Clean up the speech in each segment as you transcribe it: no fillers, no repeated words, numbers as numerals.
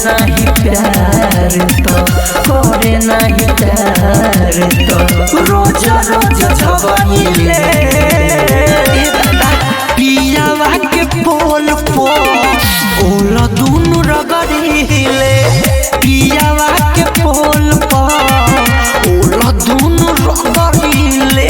नहीं प्यार तो करे नहीं प्यार तो रोज रोज झगड़िले पियावा के पोल पो ओला दुनु रगड़िले पियावा के पोल पो ओला दुनु रगड़िले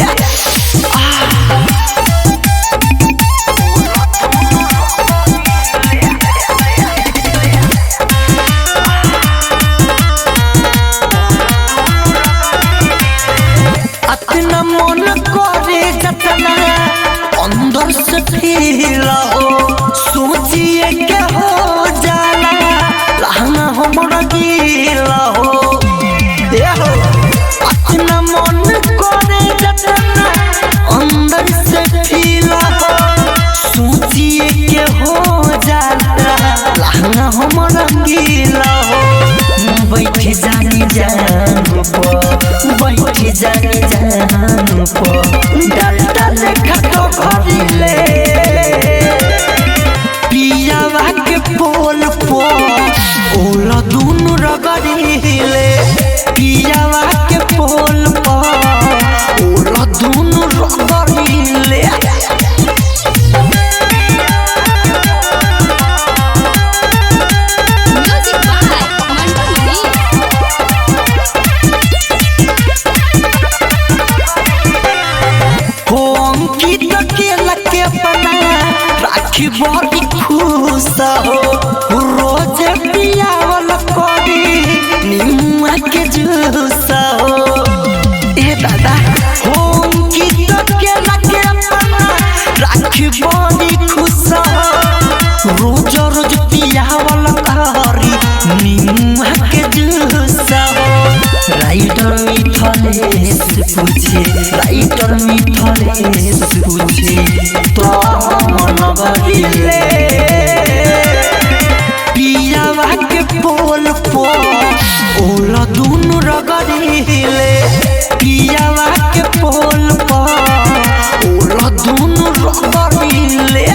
अतना मन करे जतना अंदर से फील हो सोचिए के हो जाला लहंगा हमरा गीला हो देखो अतना मन करे जतना अंदर से फील हो सोचिए के हो जाला लहंगा हमरा गीला हो बैठ जानी जान पो बैठ जानी जान पो डाल डाल खतो भरिले पियावा के पोल पो ओला दुनु रगड़िले पियावा के पोल पो ओला दुनु रगड़िले राखी बड़ी खुश हो रोज पियावल करी निमुआ के जूस हो ए दादा होम की के लगे अपना राखी बड़ी खुश हो रोज रोज पियावल करी निमुआ के जूस हो राइटर मिथलेश पूछे राइटर मिथलेश पूछे तो मन बरिले पियावा के पोल पो ओला दुनु रगड़िले पियावा के पोल पो ओला दुनु रगड़िले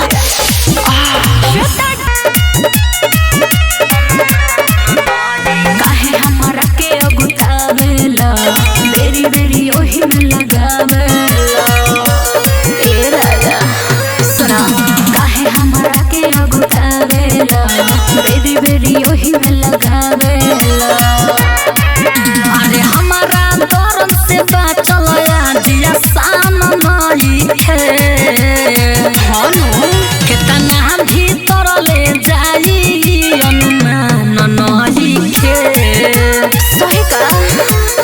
काहे हमरा के अगुतावेला बेरी बेरी ओही में लगावेला ए राजा सुना काहे हमरा के अगुतावेला बेरी बेरी ओही में लगावेला अरे हमारा दरद से बाचल दिया सान नहीं है हनु कितना भीतर ले जाई अनुमान नहीं है सही का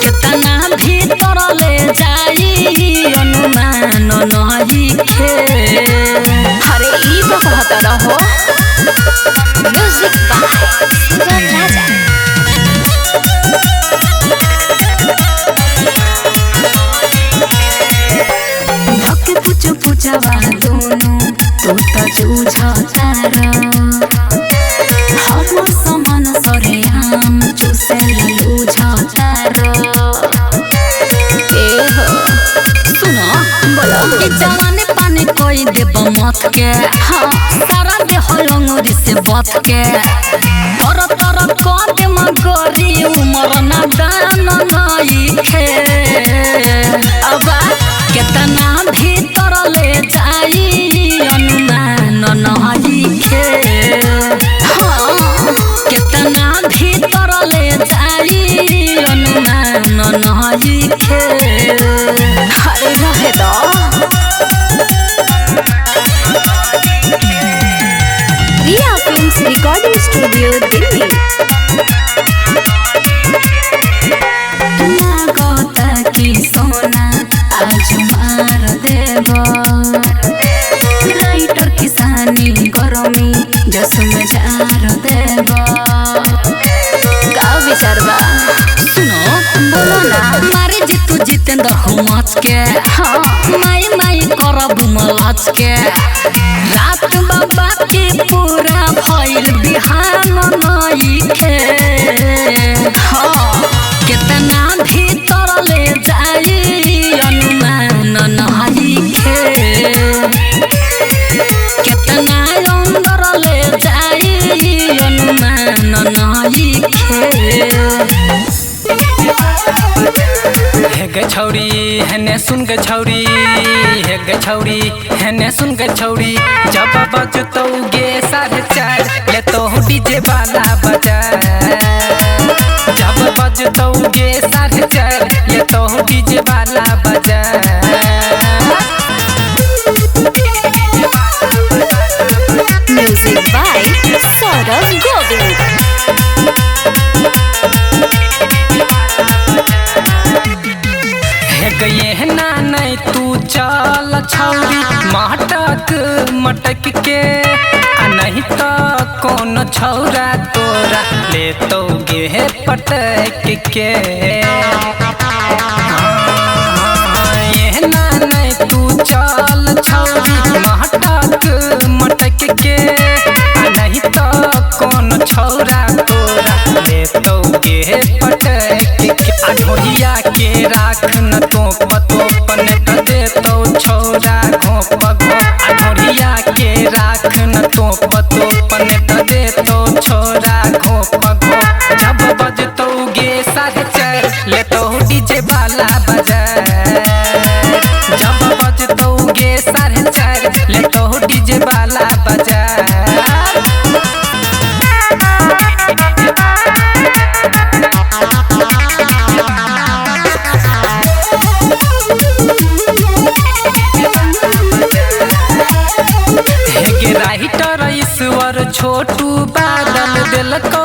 कितना भीतर ले जाई अनुमान नहीं है अरे ई तो कहता रहो म्यूजिक बाय सुगम राजा धक पूछ पूछवा दोनों तो जूझता हम समान सरे हम चूसे लूझता ए हो सुनो बोलो कि जवानी पानी कोई देब मत के हाँ सारा देह लंगरी से बत के तर तर कद मगरी उमर ना दान नहीं खे अब कितना भीतर ले जाई अनुमान नहीं खे हाँ कितना भीतर ले जाई अनुमान नहीं खे अरे रहे दो रिया फिल्म्स रिकॉर्डिंग स्टूडियो दिल्ली लागता कि सोना आज मार देव राइटर किसानी गरमी जसुम जार देव का विचार बा सुनो बोलो ना मारे जितु जितेंद्र हुमच के हाँ माई माई करब मलच के रात बाबा के पूरा भइल बिहान नहीं खे हाँ कितना भीतर ले जाई अनुमान नहीं खे कितना अंदर ले जाई अनुमान नहीं सुन के छौरी हे गे छौरी हेने सुन के छौरी जब बजतो गे 4:30 ले तो डीजे वाला बजा जब बजतो गे 4:30 ले तो डीजे वाला बजा म्यूजिक बाय सौरभ गोविंद। गए ना नहीं तू चल छौरी मटक के आ नहीं तो कौन छौरा तोरा ले तो गे पटक के ये ना नहीं तू चल छौरी मटक के आ नहीं तो कौन छौरा तोरा ले तो गे पटक के आ ढोलिया के राख न तो पनेट दे तो छौरा घोप आ ढोलिया के राख न तो पनेट दे तो छौरा घोप जब बजतो गे 4:30 ले तो डीजे वाला बजा जब बजतो गे 4:30 ले तो डीजे वाला बजा छोटू बादल दिलको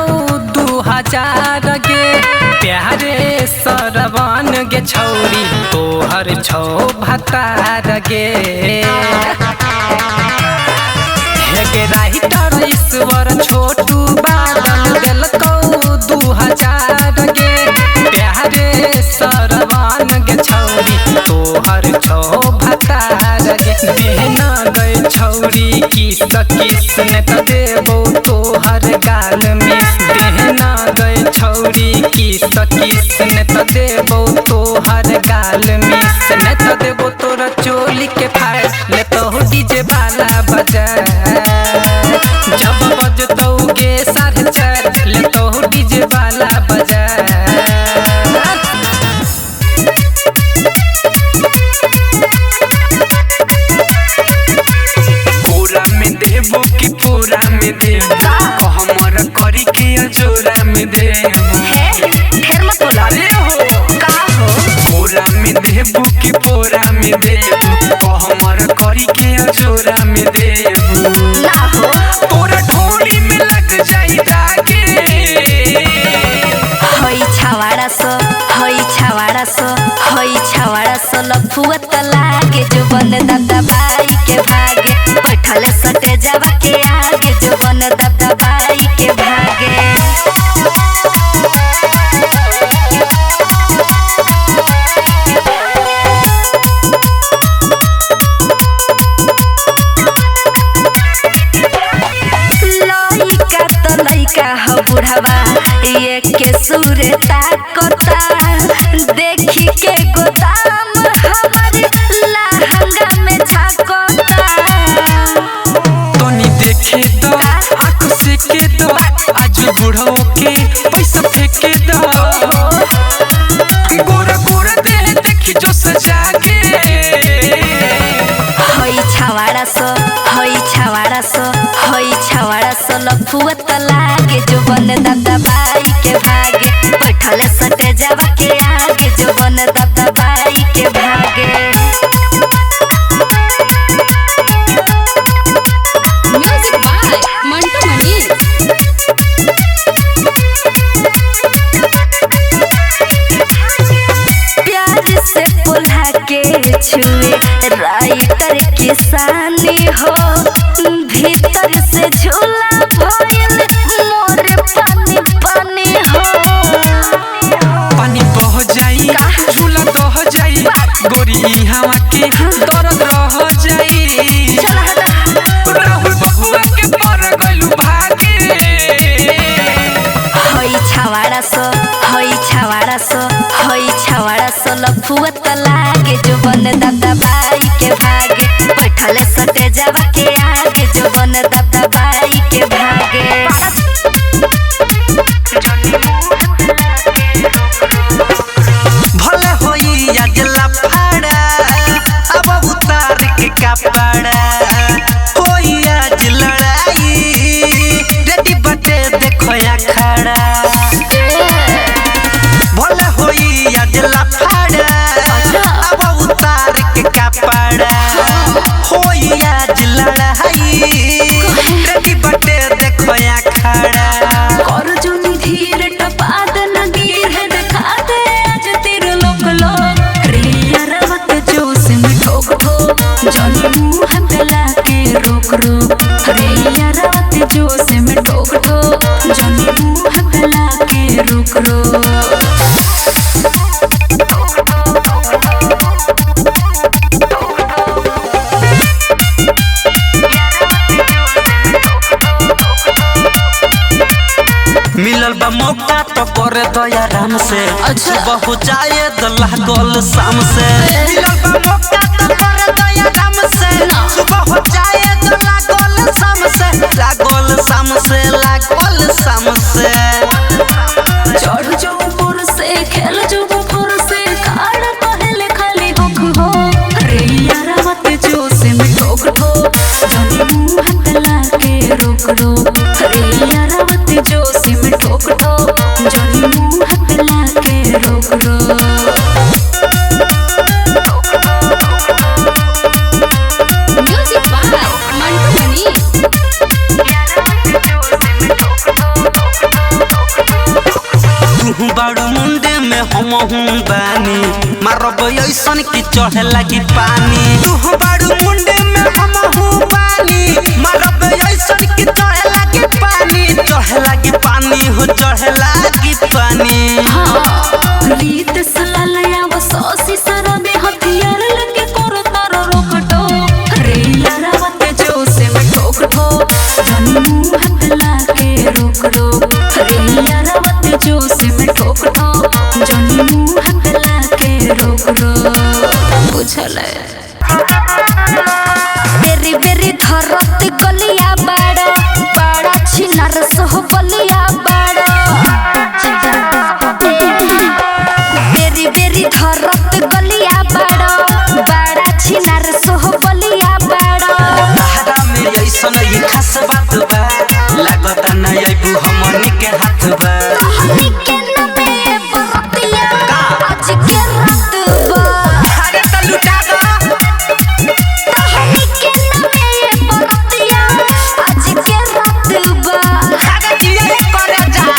2000 गे प्यारे सरवन गे छौरी तोहर छौ भतार गे हे राइटर ईश्वर छोटू बादल दिलको 2000 गे प्यारे सरवन गे छौरी तोहर छौ भतार गे देहना गए छौरी किस ने तो देबो तोहर गाल मिस देहना गए छौरी किस ने तो देबो तोहर गाल मिस ने तो देबो तोरा चोली के फाड़ ले तो डीजे वाला बजा जब बजतो गे 4:30 ले तो डीजे वाला बजा देबो कि पूरा में देबो हमर करी के जोरा में देबो ढेर मत बोला रे हो का हो पूरा में देबो कि पूरा में देबो हमर करी के जोरा में देबो ना हो तोरा ढोली में लग जाई दागे हई छवाड़ा सो लफुआ त लागे जो बन दादा बाई के भागे बैठले सटे जावा के आगे जो बन दादा बाई के भागे लइका हो बुढ़वा ये के सूरे ताकता देखी के गोदाम हमारे लहंगा में झाकता तनी देखे तो आँख से के तो आज बुढ़ो के पैसा फेंके दो गोरा गोरा देह देखी जो सजा के हई छवाड़ा सो लफुआ त लागे जो बन दादा बाई के भागे बैठले सटे जावा के आगे जो बन दादा बाई के भागे म्यूजिक बाय मंटू मनीष प्यार से पुल्हा के छुए राइटर किसानी हो भीतर से झूला भइल मोर पानी पानी हो पानी बह जाई झूला दह जाई गोरी हवा के दर्द रह जाई राहुल बबुआ के पर गलू भागे हई छवाड़ा सो लफुआ त लागे जो बन दादा बाई के भागे बैठले सटे जावा के आगे जो बन दादा बाई के भागे भले होई अगला फाड़ा कपड़ा होई आज लड़ाई रेडी बटे देखो या खड़ा कर जोनी धीर टपाद न गिर है दिखा दे आज तेरे लोक लोक रे यारवा के जोश में ठोक ठोक जोनी मुंह पे लाके रोक रोक रे यारवा के जोश में ठोक ठोक जोनी मुंह पे लाके रोक रोक मिलल बा मौका तो करे दया राम से सुबह हो जाए तो लागल शाम से मिलल बा मौका तो करे दया राम से सुबह हो जाए तो लागल शाम से लागल शाम से लागल शाम से चढ़ जो ऊपर से खेल जो ऊपर से खाड़ पहले खाली होख हो रे यारवा के जोश में ठोक ठोक जोनी मुंह पे लाके रोक रोक रे यारवा के जोश में ठोक ठोक जोनी मुंह पे लाके रोक रोक म्यूजिक बाय मंटू मनी तू बाड़ू मुंडे में हम हूँ बानी मारब ऐसन की चढ़े लगी पानी तू बाड़ू मुंडे में हम हूँ बानी मारब ऐसन की चढ़े लगी पानी हो चढ़े लगी पानी रीत सलालया वो सौसी सरबे हथियार लगे करो तारो रोक टोक रे यारवा के जोश में ठोक ठोक जोनी मुंह पे लाके रोक रोक रे यारवा के जोश में ठोक ठोक जोनी मुंह पे लाके रोक रोक बुझल बेरी बेरी धरत गलिया बड़ा बड़ा छिनर सोह बलिया बड़ा बेरी बेरी धरत गलिया बड़ा बड़ा छिनर सोह बलिया बड़ा लहरा में ऐसन ही खास बात बा लागता न अइबू हमनी के हाथ बा हमनी के नमे बरतिया आज के रात बा अरे त लुटा दो हमनी के नमे बरतिया आज के रात बा अरे जिए करे जा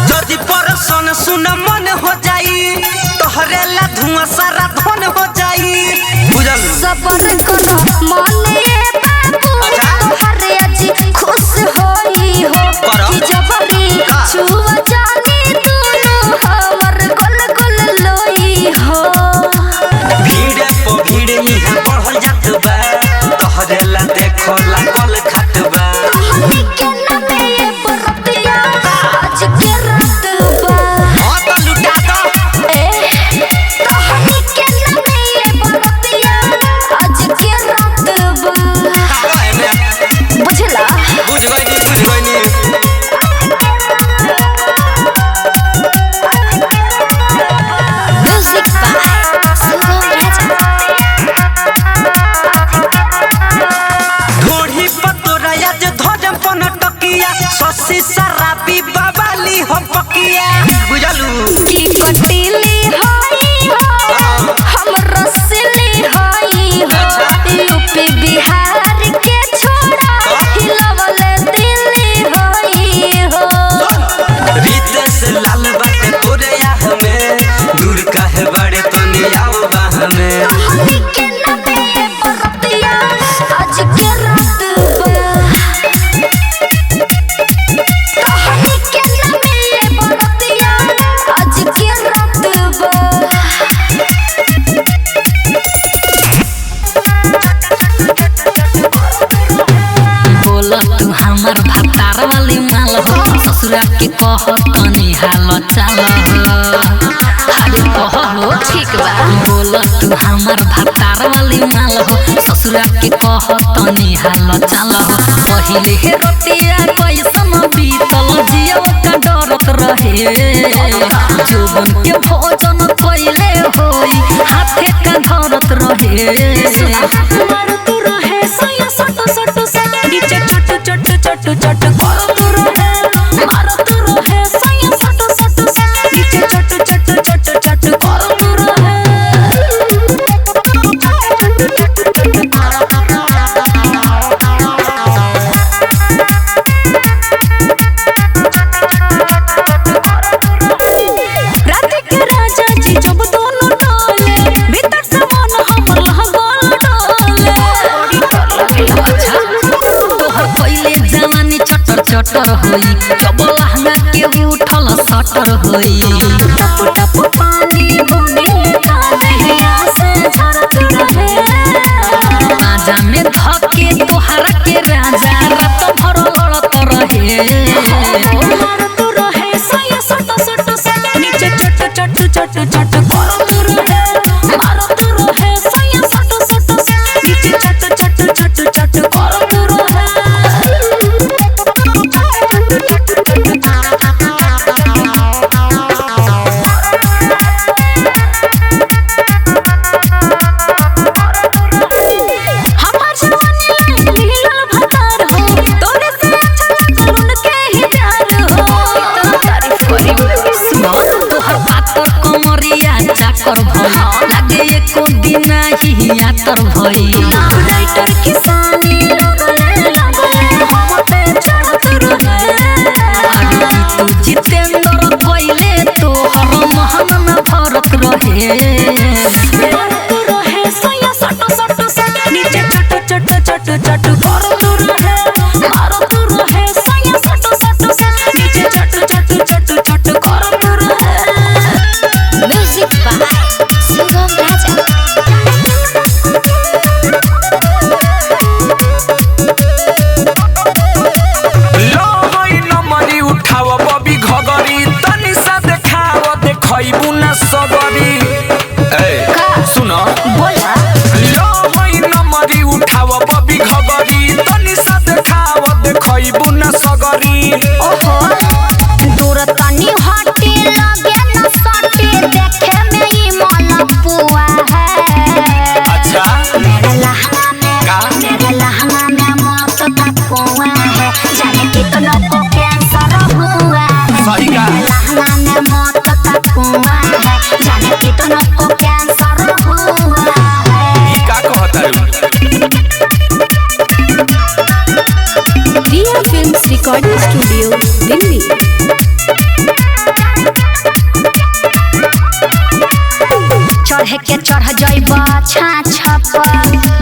जदि परसन सुन मन हो जाई तोहरे ला धुआं सारा धन हो जाई बुझल सबर करो मने बाबू तोहरे आज खुश होई हो करो। कि जबरी छुआ जानी तू हमर गोल गोल लोई हो भीड़ पे भीड़ यहाँ बढ़ल जात बा तोहरे ला देखो लागल खात बा हमनी के नमे बरतिया आज के रात बा हाँ तो लुटा दो हमनी के नमे बरतिया आज के रात बा हाँ एने बुझला बुझ गइनी म्यूजिक बाय सुगम ढोढ़ी पतोरा आज धोजम पन टकिया ससी शराबी बवाली हो पकिया बुझलू की कटीली होई हो हम रसली होई हो यूपी बिहार के छोड़ा हिलवले दिल्ली होई हो रितेश लाल बाटे तोरे याह में दूर काहे बड़े तनी आओ बाह में हमनी के नमे बरतिया आज के रात बा हमनी के नमे बरतिया आज के रात बा बोल तू हमर भतार वाली माल हो ससुरा के कह तनी हाल चाल अरे कहलो ठीक बा बोल तू हमर भतार वाली माल हो ससुरा के कह तनी हाल चाल पहिले हे रतिया कैसन बीतल जियो का डरत रहे जोबन के भोजन कैले होई हाथे का धरत रहे मार तू रहे अच्छा तोहर पहिले जवानी चटर चटर होई तब लहंगा के उठल सटर होई टप टप पानी बूंदे का दहिया से झरत रहे आजा में धके तोहरा के राजा रात भर लड़त रहे मारत रहे सया सट सट सट नीचे चट चट चट चट करत रहे मारत रहे सया सट सट सट नीचे चट चट चट चट करत रहे हमार जवानी लीलल भतार हो तोरे से अच्छा लागल उनके ही प्यार हो इतना तारीफ करी सुनो तोहर पातर कमरिया चाकर भई लागे एको दिन ही यातर भई राइटर किसानी लगले हम पे चढ़त रहे अरे तू जितेंद्र कोइले तोहर महन न भरत रहे भरत रहे सया सट सट सट नीचे चट चट चट चट करत रहे मारत रहे सया सट सट सट नीचे चट चट चट चट करत रहे म्यूजिक बाय सुगम राजा लो होई नमरी उठाव बबी घगरी तनी सा देखाव देखैबू न सगरी ए सुन बोला लो होई नमरी उठाव बबी घगरी तनी सा देखाव देखैबू न सगरी ओहो दूर तनी हटे लगे न सटे देखे में ई मन पुआ है अच्छा मेरे लहंगा में का? मेरे लहंगा में मौत का कुआं है जाने कितनों को कैंसर हुआ है सही का? मेरे लहंगा में मौत का कुआं है जाने कितनों को कैंसर हुआ है ई का कहतारू रिया फिल्म्स रिकॉर्डिंग स्टूडियो दिल्ली चढ़े के चढ़ जाइब छाछ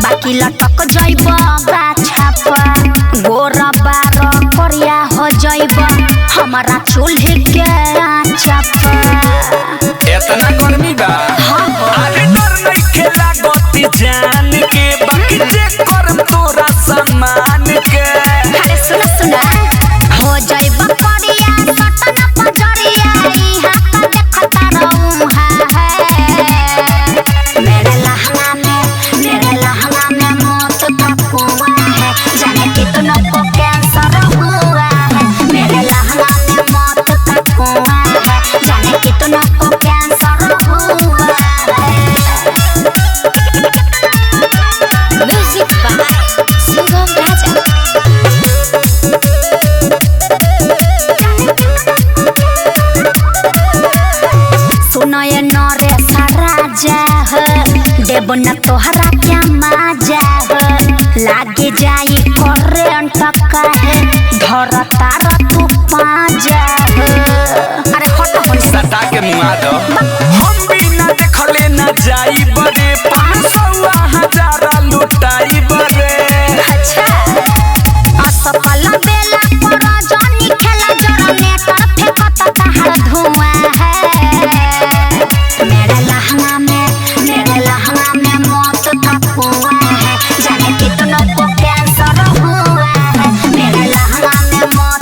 बाकी लटक जाइब गाछ गोरा बार करिया हो जाइब हमारा चूल्हे के आँच इतना गर्मी बा अरे डर नहीं खेला गति जान के बाकी जे करम तोरा सम्मान के अरे सुना सुना हो जाइब करिया सटना पजरिया ई हाथ देखता रहूं है मेरे लहंगा में मौत का कुआं है जाने कितनों को कैंसर हुआ है मेरे लहंगा में मौत का कुआं है जाने कितनों को कैंसर हुआ है म्यूजिक बाय सुगम राजा सुनो ये नरेश राजा हो देव न तोहरा क्या माजा हो लागे जाई करेंट काहे धर तार तू पाजा हो अरे हट हो सटा के मुआ दो हम बिना देखले न जाई बड़े 500,000 लुटाई बड़े अच्छा असफल बेला पर जानी खेला जरा नेटा फेंकत तहर धुआं है मेरे लहंगा में मौत का कुआं है जाने कितनों को कैंसर हुआ है मेरे लहंगा में मौत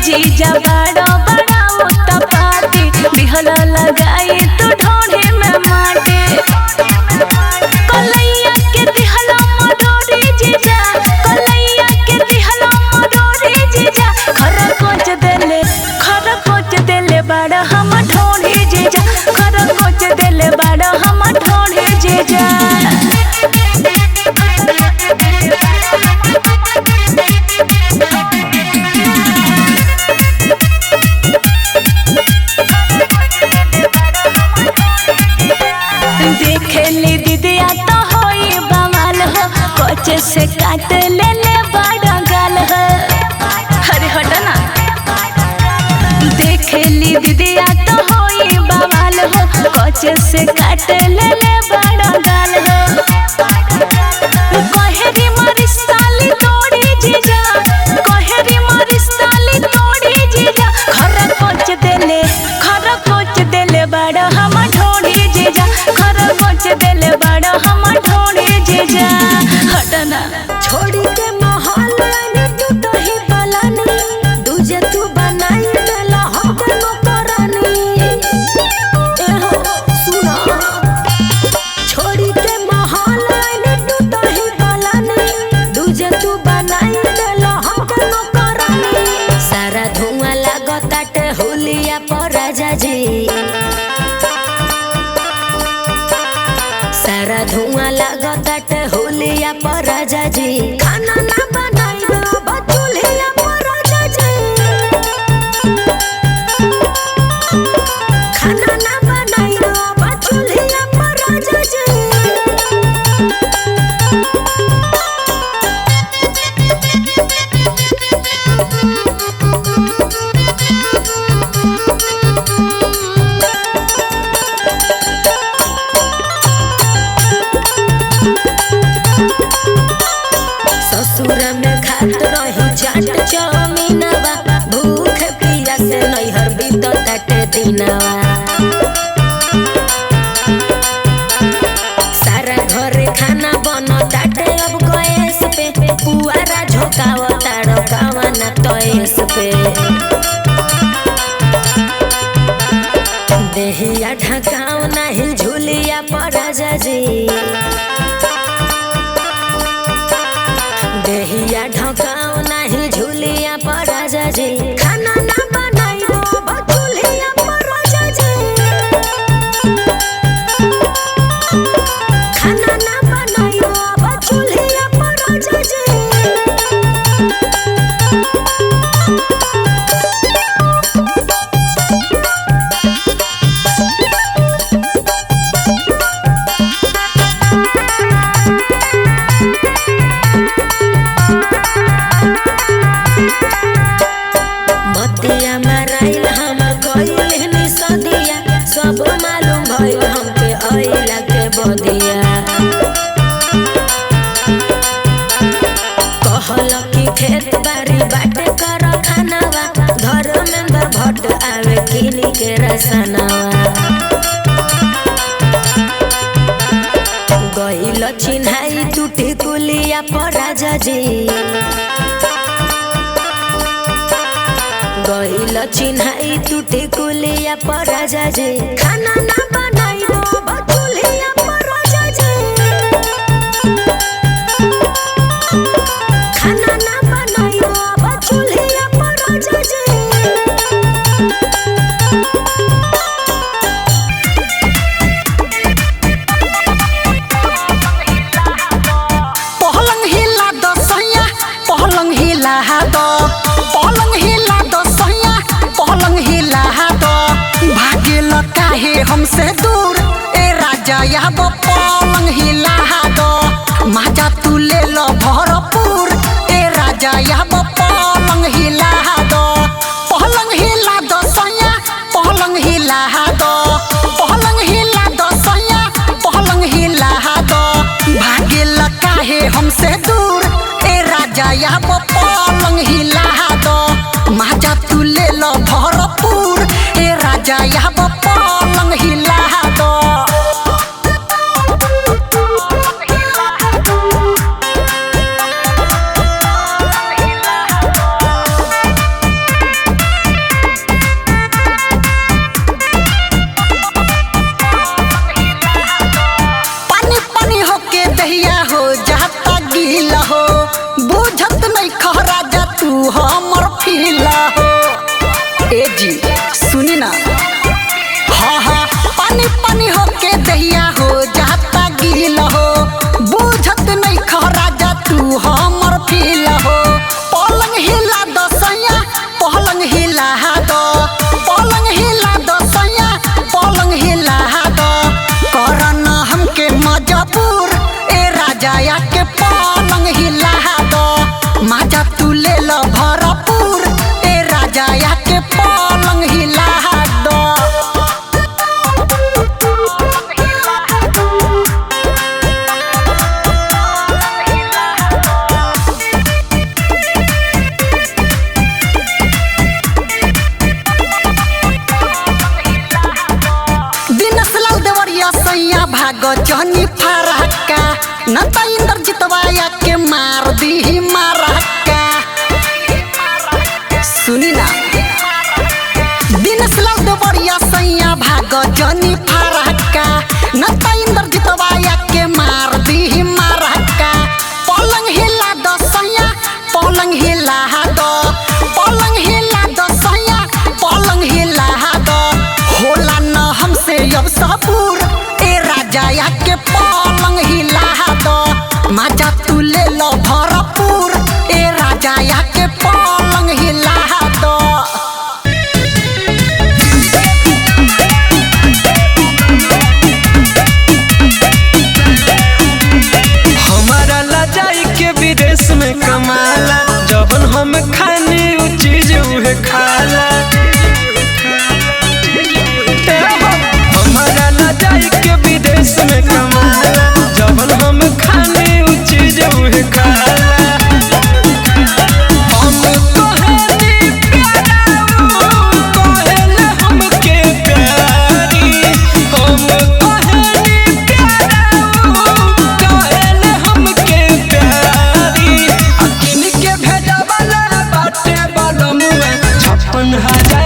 जीजा बड़ा बड़ा उत्तपाती दिहल लगाई तू ढोढ़े में माटे कलैया के दिहल मडोरी जीजा कलैया के दिहल मडोरी जीजा खर कोच देले बड़ा हम ढोढ़े जीजा खर कोच देले बड़ा हम ढोढ़े जीजा देखेली दीदिया तो होई बवाल हो कोचे से काट ले बड़ा गाल हो अरे हट ना देखेली दीदिया तो होई बवाल हो कोचे से काट ले बड़ा गाल हो कहेरी मारी साली तोड़ी जीजा कहेरी मारी साली तोड़ी जीजा खर कोच देले बड़ा हम ढोढ़ी जीजा खर कोच देले बड़ा हम ढोढ़ी जीजा हटना छोड़ी के महल ने तू तो ही बलानी दूजे तू बनाई देला हमको करानी ए हो सुना छोड़ी के महल ने तू तो ही बलानी दूजे तू बनाई देला हमको करानी सारा धुआं लागताटे हुलिया पर राजा जी सारा धुआं लागताटे हुलिया पर राजा जी खाना ना बनाई दो चूल्हिया पर राजा जी खाना ना बनाई दो चूल्हिया पर राजा जी ससुर में खात रही चाट चौमीनवा भूख पिया से नैहर बीतताटे दिनवा सारा घरे खाना बनताटे अब गैस पे पुआरा झोकावता रकावा ना तैस पे देहिया ढकाव नहीं झुलिया पर राजा जी देहिया ढकाव नहीं झुलिया पर राजा जी खाना ना बनाई दो चूल्हिया पर राजा जी खाना ना बनाई दो चूल्हिया पर राजा जी मतिया मराइल हमर गइल नि सदिया सब मालूम भइल हमके अइला के बदिया कहल कि खेत बाड़ी बाटे कर खानावा धर्मेंद्र भट्ट आवे किनी के रसनावा गइल चिन्हाई टूटी कुलिया पर राजा जी गइल चिन्हाई टूटी कुलिया पर राजा जी खाना ना बनाई दो चूल्हिया पर राजा जी खाना ना बनाई दो चूल्हिया पर राजा जी पहलंग हिला दो सैया पहलंग हिला दो पहलंग हिला दो सैया पहलंग हिला दो भागेल काहे हमसे दूर ए राजा या पलंग हिला दो माजा तू ले लो भरपूर ए राजा या पलंग हिला दो पहलंग हिला दो सैया पहलंग हिला दो पहलंग हिला दो सैया पहलंग हिला दो भागेल काहे हमसे दूर ए राजा या पलंग हिला दो माजा तू ले लो भरपूर ए राजा या पलंग हिला दो हमर फीला हो। ए जी सुनी ना, हाँ हाँ पानी पानी होके दहिया हो जाता गील हो। बुझत नहीं खा राजा तू हमर फीला हो। पलंग हिला दो सैया, पलंग हिला दो, पलंग हिला दो सैया, पलंग हिला दो। करना हमके मजबूर ए राजा या के पलंग हिला दो। मजा तू ले लो भरपूर ए राजा या के पलंग हिला दो। सैया भागो जहनी फरहक्का न त इंदर जितवाया के मार दी मारहक्का। सुनी ना दिनेश लाल देवरिया सैया भागो जहनी फरहक्का न त इंदर जितवाया के मार दी मारहक्का। पलंग हिला दो सैया, पलंग हिला दो, पलंग हिला दो सैया, पलंग हिला दो। होला न हमसे अब सबूर राजा के पलंग हिला दो। मजा तू ले लो भरपूर ए राजा के पलंग हिला दो। हमारा लजाई के विदेश में कमाला, जबन हम खानी उ चीज उहे खाला। हमारा लजाई के विदेश में कमाला, जबन हम खानी उ चीज उहे खाला। हम कहेली प्यारा उ कहेले हमके प्यारी। हम कहेली प्यारा उ कहेले हमके प्यारी। किन के भेजा वाला बाटे बलमुआ 56,000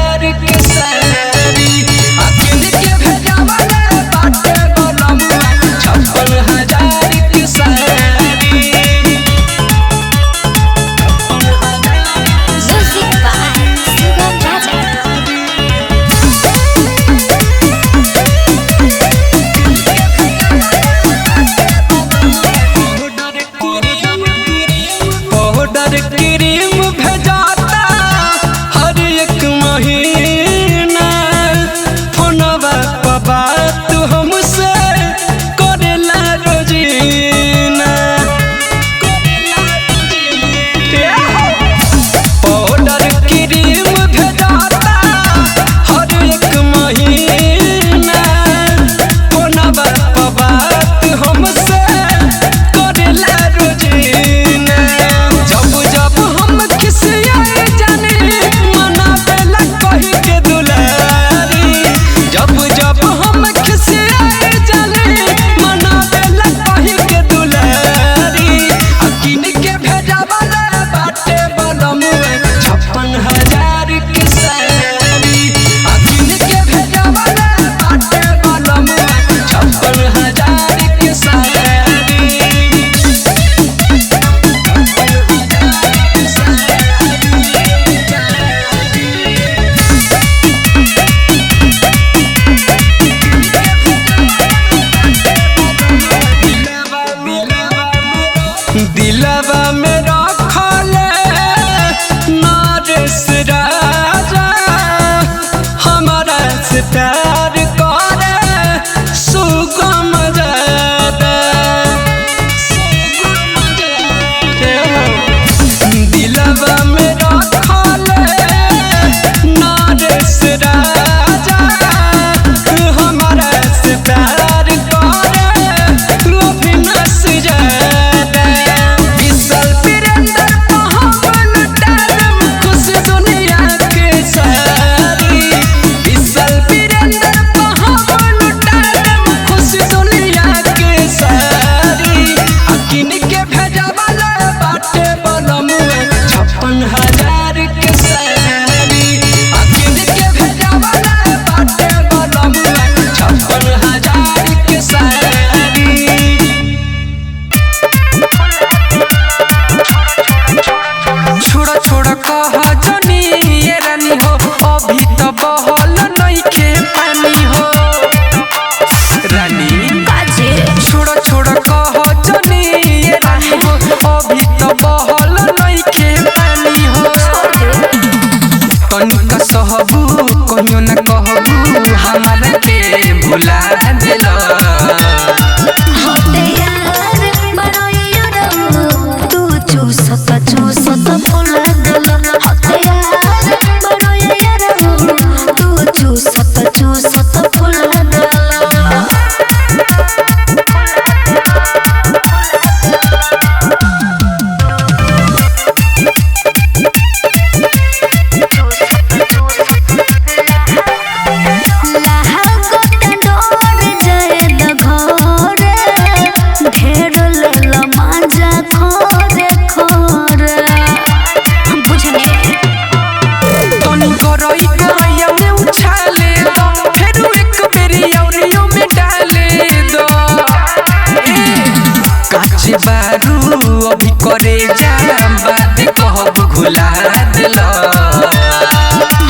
बात कहब घुला दिलो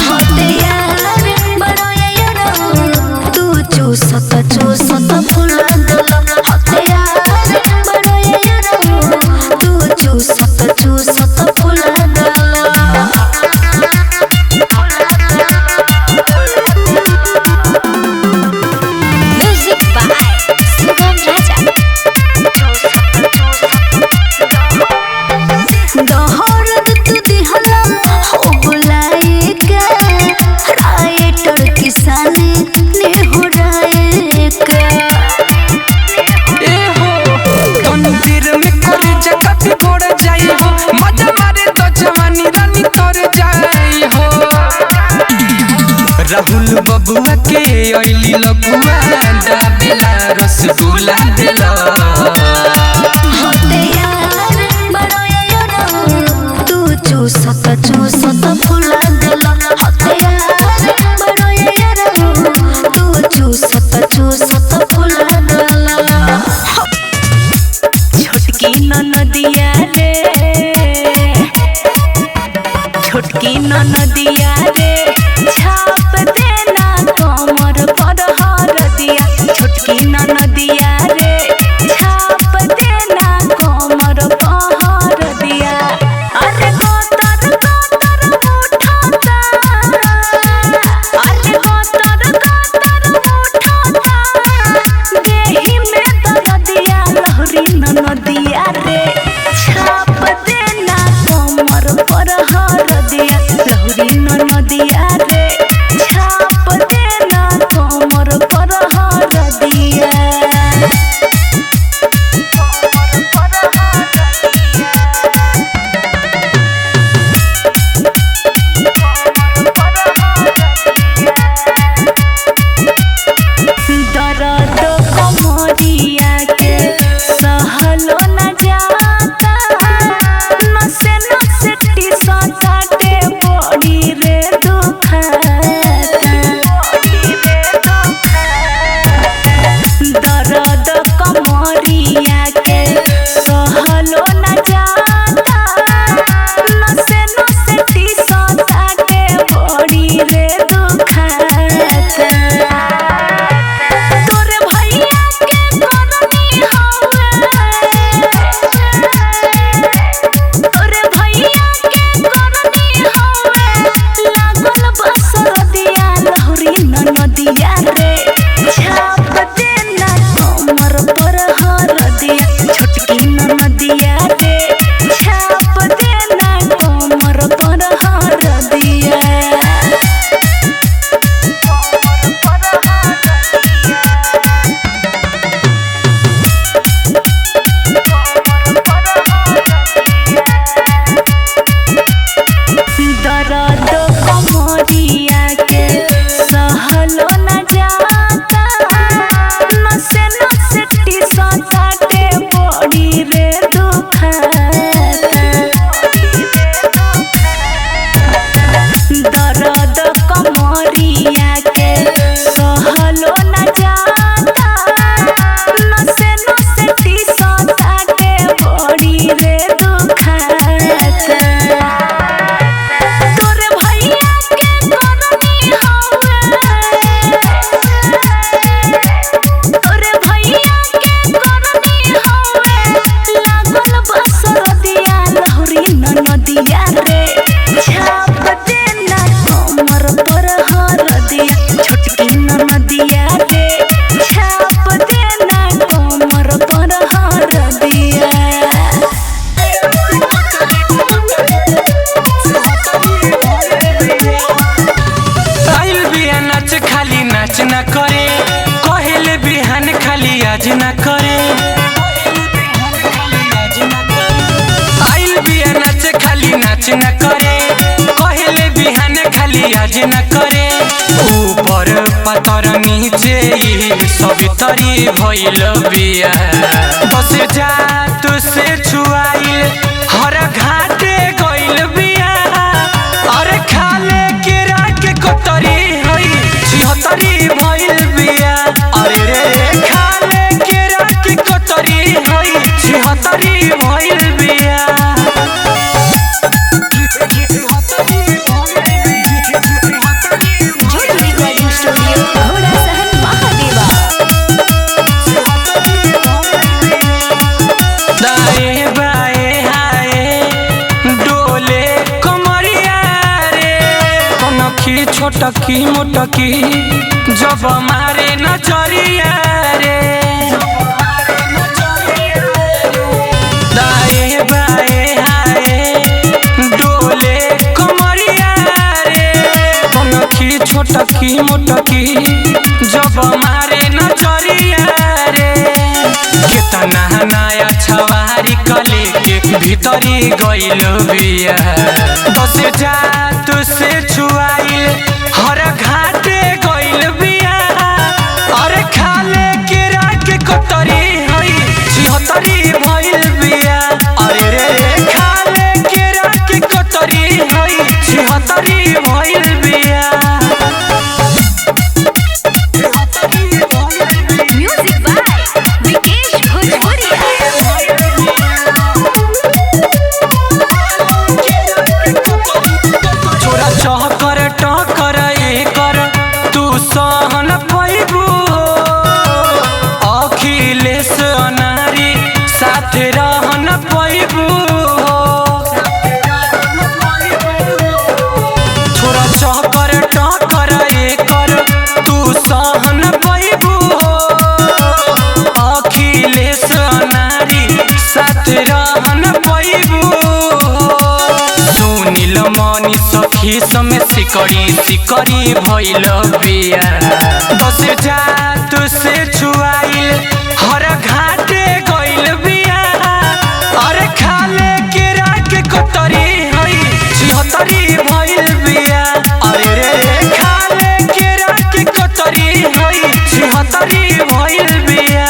होते यार बड़ो यार तू चूसत चूसत फुला दिलो होते यार बड़ो यार तू चूसत चूसत फुला दिलो म्यूजिक बाय सुगम राजा दोहरद तू दिहला हो बुलाए के राइटर किसानी ने हो राए के ए हो मंदिर में करे जगत गोड़ जाई हो मजा मारे तो जवानी रानी तर जाई हो राहुल बबुआ के ओइली लगुआ दाबेला रसगुल्ला दिलो होते यार बड़ो यार तू चूसत चूसत फुला दिलो होते यार बड़ो यार तू चूसत चूसत फुला दिलो छोटकी ननदिया रे छोटकी ननदिया रे छाप देना कमर पर हरदिया छोटकी ननदिया रे छाप देना कमर पर हरदिया अरे गोतर गोतर उठाता अरे गोतर गोतर उठाता देहि में दरदिया लहरी ननदिया रे छाप देना कमर पर हरदिया लहरी ननदिया रे छाप देना कमर पर हरदिया दर्द कमरिया के सहलो न जाता नसे नसे टिसताटे बड़ी रे दुखाता दर्द कमरिया के सहलो न जाता नसे नसे टिसताटे बड़ी रे दुखाता तोरे भैया के करनी हवे तोरे भैया के करनी हवे लागल बसरदिया लहरी ननदिया रे छाप देना कमर पर हरदिया छोटकी ननदिया रे छाप देना कमर पर हरदिया दर्द कमरिया के सहलो न जाता नसे नसे टिसताटे बड़ी रे दुखाता दर्द कमरिया के सहलो न जाता नसे नसे टिसताटे बड़ी रे दुखाता तोरे भैया के करनी हवे तोरे भैया के करनी हवे लागल बसरदिया लहरी ननदिया रे छाप देना कमर पर हरदिया छोटकी ननदिया रे छाप देना कमर पर हरदिया आइल बिया नाच खाली नाच न करे कहले बिहान खाली आज न करे आइल बिया नाच खाली नाच न करे कहले बिहान खाली आज न करे ऊपर पतर नीचे सवितरी भइल बिया बस जा तुसे छुआइल हर घाटे गइल बिया अरे खाले के राख कोतरी होई छिहतरी भइल बिया अरे रे खाले के राख कोतरी होई छिहतरी भइल बिया की छोटकी मोटकी जब मारे नजरिया रे दाएं बाएं हाय डोले कमरिया रे की छोटकी मोटकी जब मारे नजरिया रे कितना नया छवारी कले के भीतरी गइल बिया बस जात से छुआइल हर घाटे गइल बिया अरे खाले के राके कतरी हई छिहतरी भइल बिया अरे रे खाले के राके कतरी हई छिहतरी भइल बिया म्यूजिक बाय विकेश भोजपुरिया। छोरा चहकर टकर एकर तू सहन पैबू अखिलेश अनारी साथ रहन पैबू छोरा चहकर टकर एकर तू सहन पैबू अखिलेश अनारी साथ रहन पैबू सुनील मनी सखी समेत सिकड़ी सिकड़ी भइल बिया बस जात से छुआइल हर घाटे गइल बिया अरे खाले के राके कतरी हई छिहतरी भइल बिया अरे रे खाले के राके कतरी हई छिहतरी भइल बिया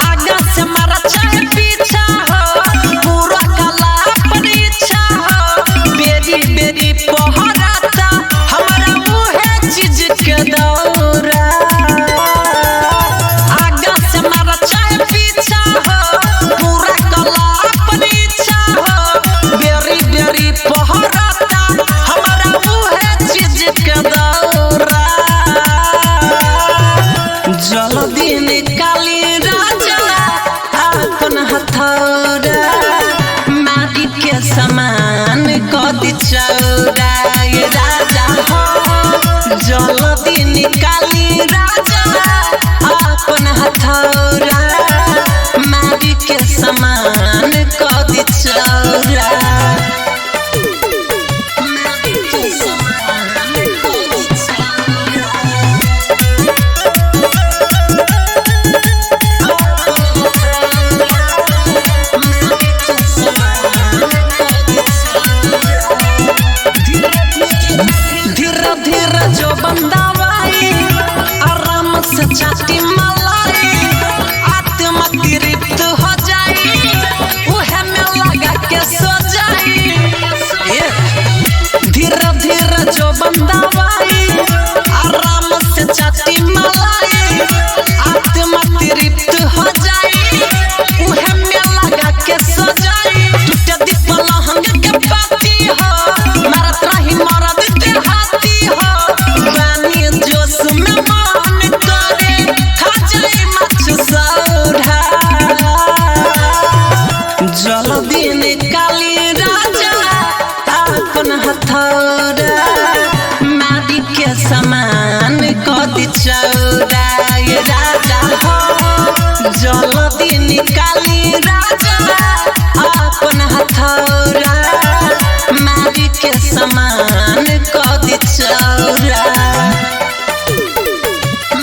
आगा से मारा चाहे पीछा हो पूरा काला परीक्षा हो बेरी बेरी पहराता हमारा मुहे चीज के दौरा आगा से मारा चाहे पीछा हो पूरा काला परीक्षा हो बेरी बेरी पहराता हमारा मुहे चीज के दौरा जल्दी निकाली राजा अपन हथौड़ा माटी के समान कदी चौड़ा ये राजा हो जल्दी निकाली राजा अपन हथौड़ा माटी के समान कदी चौड़ा माटी के समान कदी चौड़ा धीरे धीरे जो बंदावाई आराम से छाती मलाई आत्मा तृप्त हो जाई उहे में लगा के सो जाई धीरे धीरे जो बंदावाई आराम से छाती मलाई आत्मा तृप्त हो जाई उहे में लगा के सो जाई टूटे दीप लहंग के पाती हो मारत रही मरद के हाथी हो बानी जोश में मन करे खा जाए मछ सौधा जल्दी निकाली राजा अपन हथौड़ा माटी के समान कदी चौड़ा ये राजा हो जल्दी निकाली राजा अपन हथौड़ा माटी के समान कदी चौड़ा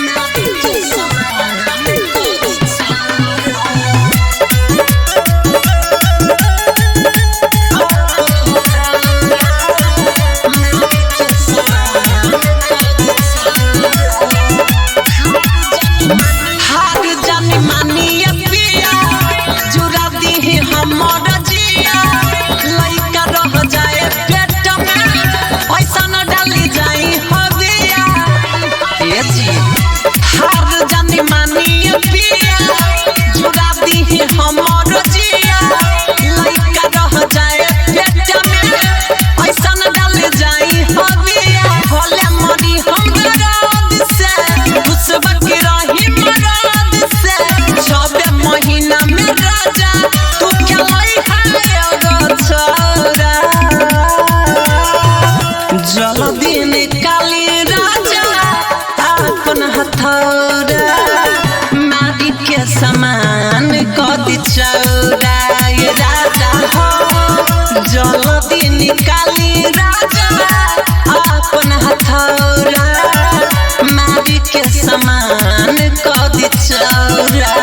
माटी के समान कदी हार जानी मानी पिया जुरा चौरा ये राजा हो जल्दी निकाली राजा अपन हथौरा मारी के समान कदी चौरा